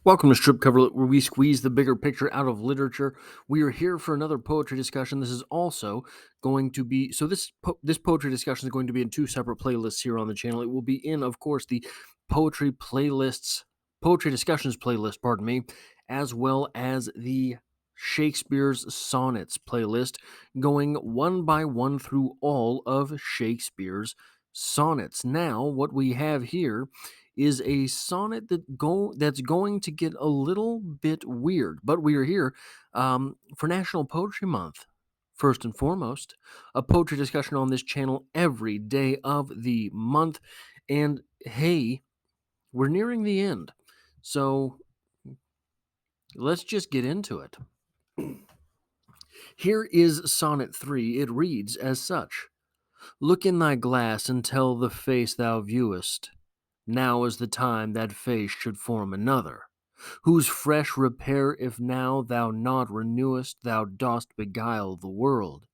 Welcome to Strip Cover, where we squeeze the bigger picture out of literature. We are here for another poetry discussion. This is also going to be this poetry discussion is going to be in two separate playlists here on the channel. It will be in, of course, the poetry discussions playlist, pardon me, as well as the Shakespeare's Sonnets playlist, going one by one through all of Shakespeare's sonnets. Now, what we have here is a sonnet that's going to get a little bit weird, but we are here for National Poetry Month. First and foremost, a poetry discussion on this channel every day of the month. And hey, we're nearing the end. So let's just get into it. Here is Sonnet 3. It reads as such: Look in thy glass and tell the face thou viewest. Now is the time that face should form another, whose fresh repair if now thou not renewest, thou dost beguile the world,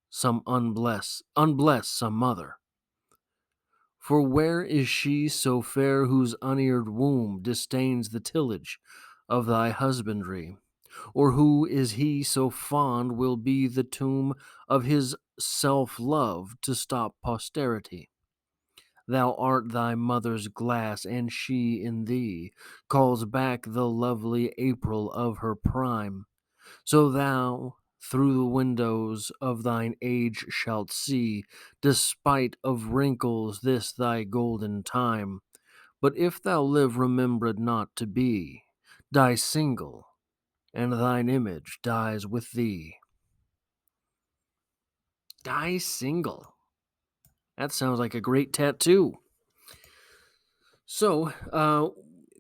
some unbless some other. For where is she so fair whose uneared womb disdains the tillage of thy husbandry? Or who is he so fond will be the tomb of his self-love to stop posterity? Thou art thy mother's glass, and she in thee calls back the lovely April of her prime. So thou through the windows of thine age shalt see, despite of wrinkles, this thy golden time. But if thou live, remember it not to be, die single, and thine image dies with thee. Die single. That sounds like a great tattoo. So,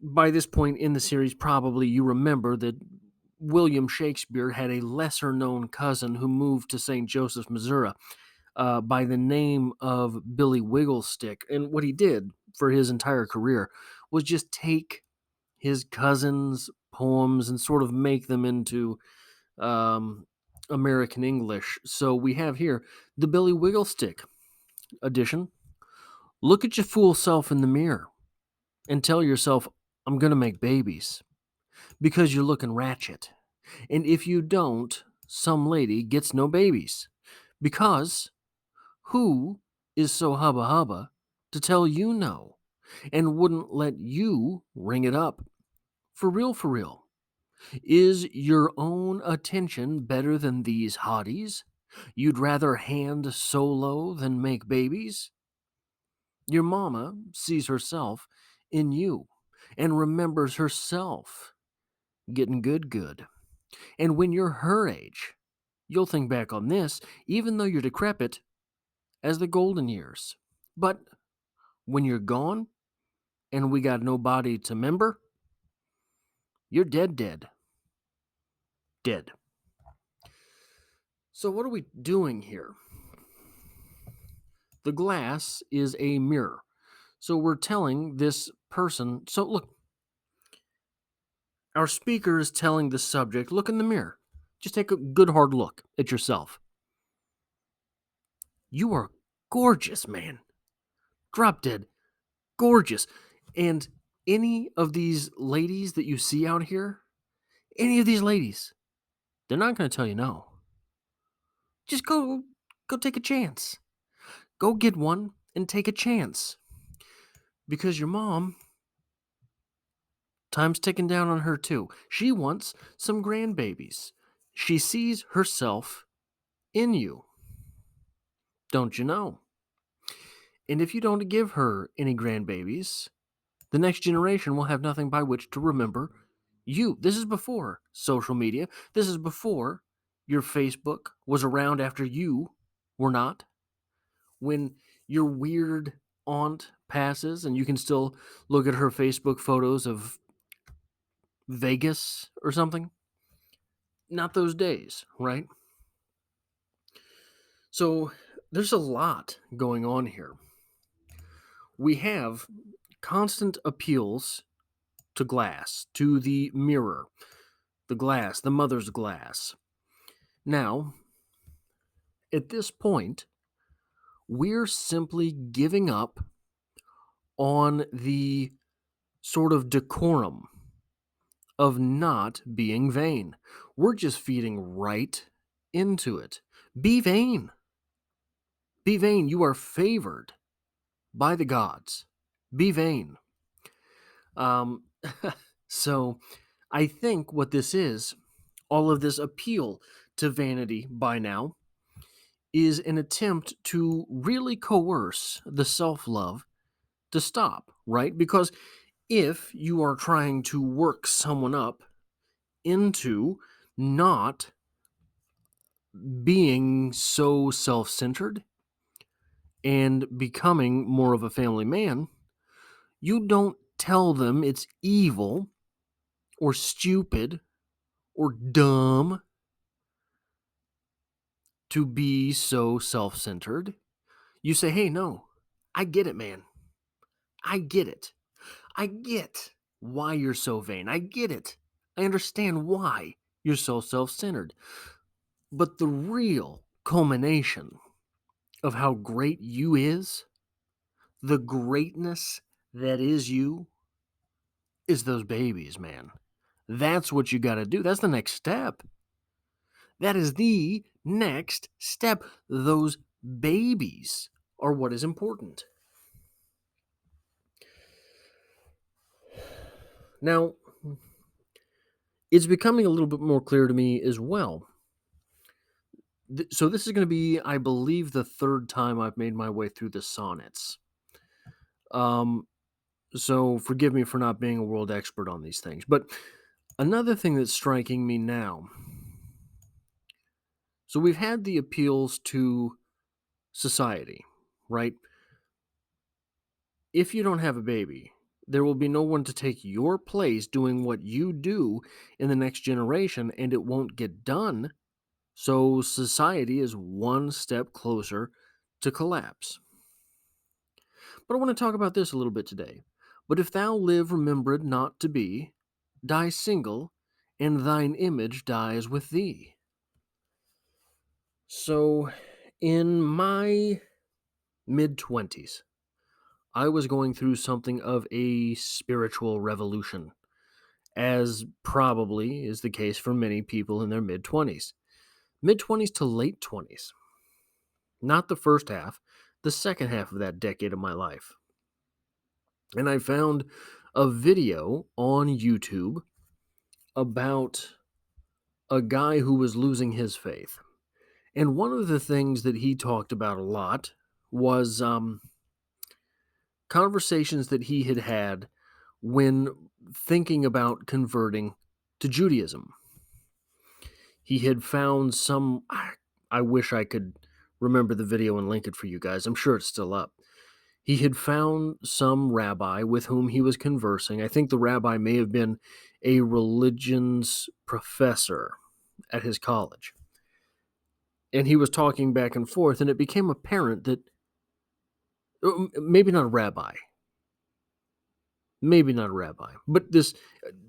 by this point in the series, probably you remember that William Shakespeare had a lesser known cousin who moved to St. Joseph, Missouri, by the name of Billy Wigglestick. And what he did for his entire career was just take his cousin's poems and sort of make them into American English. So we have here the Billy Wigglestick edition. Look at your fool self in the mirror and tell yourself, I'm going to make babies because you're looking ratchet. And if you don't, some lady gets no babies. Because who is so hubba hubba to tell you no and wouldn't let you ring it up? For real, for real. Is your own attention better than these hotties? You'd rather hand solo than make babies? Your mama sees herself in you and remembers herself getting good. And when you're her age, you'll think back on this, even though you're decrepit, as the golden years. But when you're gone and we got nobody to member, you're dead. Dead. So what are we doing here? The glass is a mirror. So we're telling this person, so look, our speaker is telling the subject, look in the mirror. Just take a good hard look at yourself. You are gorgeous, man. Drop dead gorgeous. And any of these ladies that you see out here, any of these ladies, they're not going to tell you no. Just go take a chance. Go get one and take a chance. Because your mom, time's ticking down on her too. She wants some grandbabies. She sees herself in you. Don't you know? And if you don't give her any grandbabies, the next generation will have nothing by which to remember you. This is before social media. This is before your Facebook was around after you were not. When your weird aunt passes and you can still look at her Facebook photos of Vegas or something. Not those days, right? So there's a lot going on here. We have constant appeals to glass, to the mirror, the glass, the mother's glass. Now, at this point, we're simply giving up on the sort of decorum of not being vain. We're just feeding right into it. Be vain. Be vain. You are favored by the gods. Be vain. Um, so I think what this is, all of this appeal to vanity by now, is an attempt to really coerce the self love to stop, right? Because if you are trying to work someone up into not being so self centered and becoming more of a family man, you don't tell them it's evil or stupid or dumb to be so self centered. You say, hey, no, I get it, man. I get it. I get why you're so vain. I get it. I understand why you're so self centered. But the real culmination of how great you is, the greatness that is you, is those babies, man. That's what you got to do. That's the next step. That is the next step. Those babies are what is important. Now, it's becoming a little bit more clear to me as well. So this is going to be, I believe, the third time I've made my way through the sonnets. Um, so forgive me for not being a world expert on these things. But another thing that's striking me now. So we've had the appeals to society, right? If you don't have a baby, there will be no one to take your place doing what you do in the next generation, and it won't get done. So society is one step closer to collapse. But I want to talk about this a little bit today. But if thou live remembered not to be, die single, and thine image dies with thee. So, in my mid 20s, I was going through something of a spiritual revolution, as probably is the case for many people in their mid 20s. Mid 20s to late 20s. Not the first half, the second half of that decade of my life. And I found a video on YouTube about a guy who was losing his faith. And one of the things that he talked about a lot was conversations that he had had when thinking about converting to Judaism. He had found some, I wish I could remember the video and link it for you guys. I'm sure it's still up. He had found some rabbi with whom he was conversing. I think the rabbi may have been a religions professor at his college. And he was talking back and forth, and it became apparent that maybe not a rabbi, but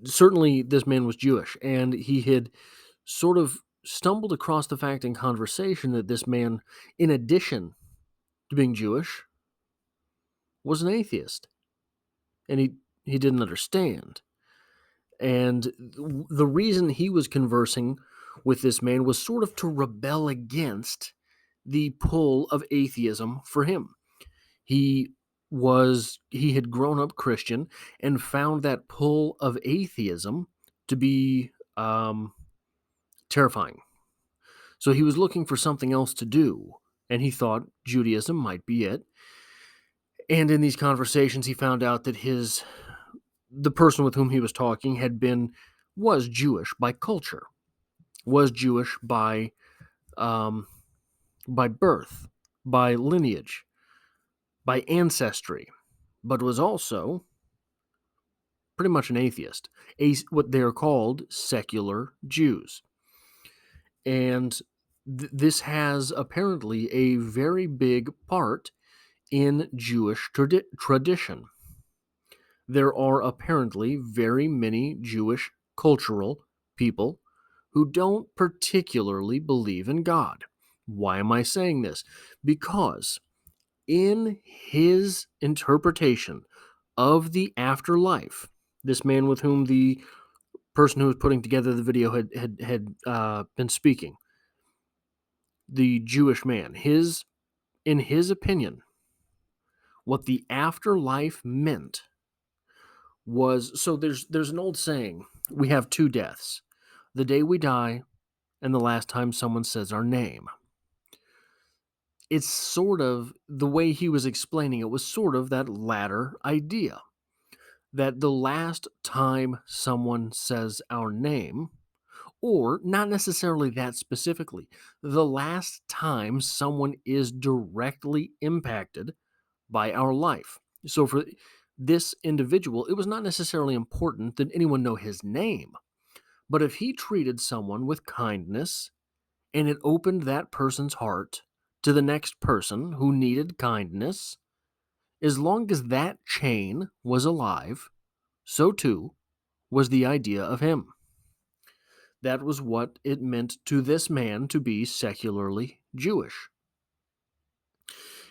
certainly this man was Jewish, and he had sort of stumbled across the fact in conversation that this man, in addition to being Jewish, was an atheist, and he didn't understand. And the reason he was conversing with this man was sort of to rebel against the pull of atheism for him. He had grown up Christian and found that pull of atheism to be terrifying. So he was looking for something else to do, and he thought Judaism might be it. And in these conversations, he found out that the person with whom he was talking was Jewish by culture, was Jewish by birth, by lineage, by ancestry, but was also pretty much an atheist, what they're called secular Jews. And this has apparently a very big part in Jewish tradition. There are apparently very many Jewish cultural people who don't particularly believe in God. Why am I saying this? Because in his interpretation of the afterlife, this man with whom the person who was putting together the video had been speaking. The Jewish man, in his opinion, what the afterlife meant was, so there's an old saying, we have two deaths: the day we die and the last time someone says our name. It's sort of the way he was explaining it was sort of that latter idea, that the last time someone says our name, or not necessarily that specifically, the last time someone is directly impacted by our life. So for this individual, it was not necessarily important that anyone know his name, but if he treated someone with kindness and it opened that person's heart to the next person who needed kindness, as long as that chain was alive, so too was the idea of him. That was what it meant to this man to be secularly Jewish.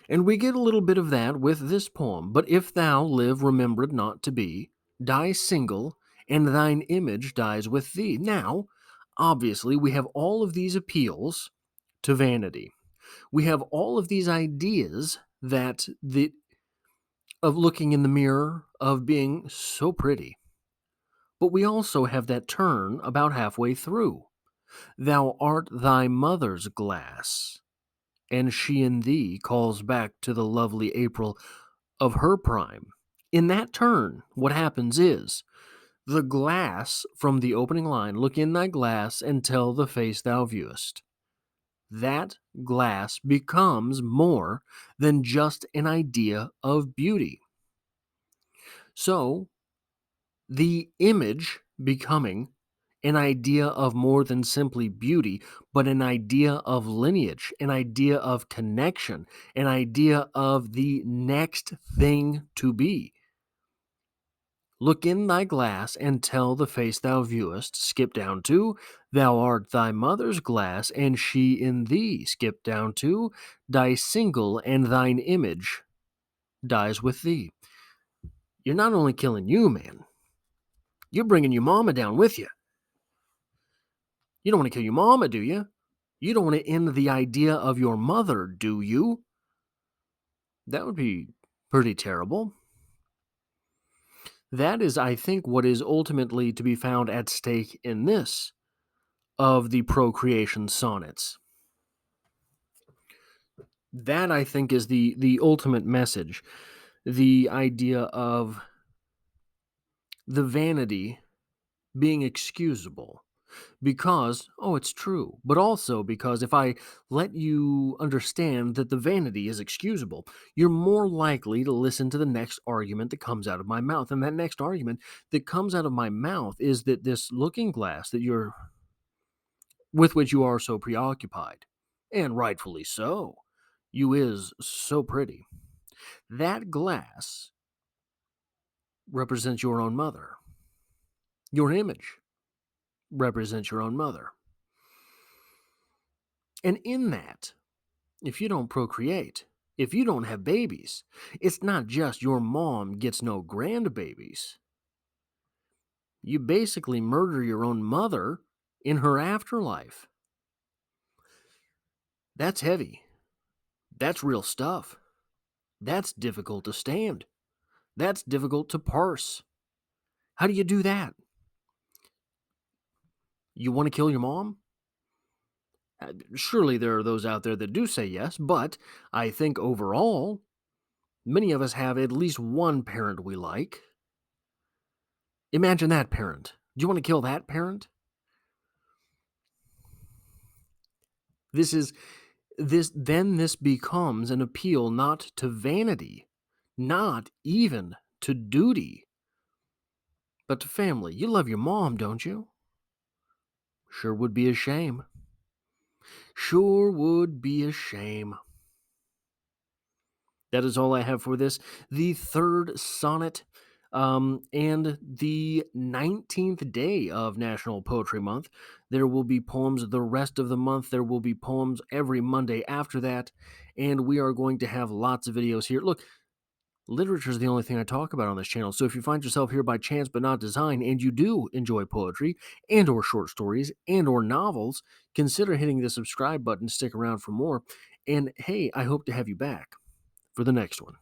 And we get a little bit of that with this poem. But if thou live remembered not to be, die single, and thine image dies with thee. Now, obviously, we have all of these appeals to vanity. We have all of these ideas that of looking in the mirror, of being so pretty. But we also have that turn about halfway through. Thou art thy mother's glass, and she in thee calls back to the lovely April of her prime. In that turn, what happens is the glass from the opening line, look in thy glass and tell the face thou viewest. That glass becomes more than just an idea of beauty. So, the image becoming an idea of more than simply beauty, but an idea of lineage, an idea of connection, an idea of the next thing to be. Look in thy glass and tell the face thou viewest. Skip down to, thou art thy mother's glass, and she in thee. Skip down to, die single, and thine image dies with thee. You're not only killing you, man, you're bringing your mama down with you. You don't want to kill your mama, do you? You don't want to end the idea of your mother, do you? That would be pretty terrible. That is, I think, what is ultimately to be found at stake in this of the procreation sonnets. That, I think, is the ultimate message. The idea of the vanity being excusable. Because, oh, it's true, but also because if I let you understand that the vanity is excusable, you're more likely to listen to the next argument that comes out of my mouth. And that next argument that comes out of my mouth is that this looking glass that you're with which you are so preoccupied, and rightfully so, you is so pretty. That glass represents your own mother. Your image represents your own mother. And in that, if you don't procreate, if you don't have babies, it's not just your mom gets no grandbabies. You basically murder your own mother in her afterlife. That's heavy. That's real stuff. That's difficult to stand. That's difficult to parse. How do you do that? You want to kill your mom? Surely there are those out there that do say yes, but I think overall, many of us have at least one parent we like. Imagine that parent. Do you want to kill that parent? This becomes an appeal not to vanity, not even to duty, but to family. You love your mom, don't you? Sure would be a shame. Sure would be a shame. That is all I have for this. The third sonnet, and the 19th day of National Poetry Month. There will be poems the rest of the month. There will be poems every Monday after that. And we are going to have lots of videos here. Look, Literature is the only thing I talk about on this channel. So if you find yourself here by chance but not design, and you do enjoy poetry and or short stories and or novels, consider hitting the subscribe button to stick around for more. And hey, I hope to have you back for the next one.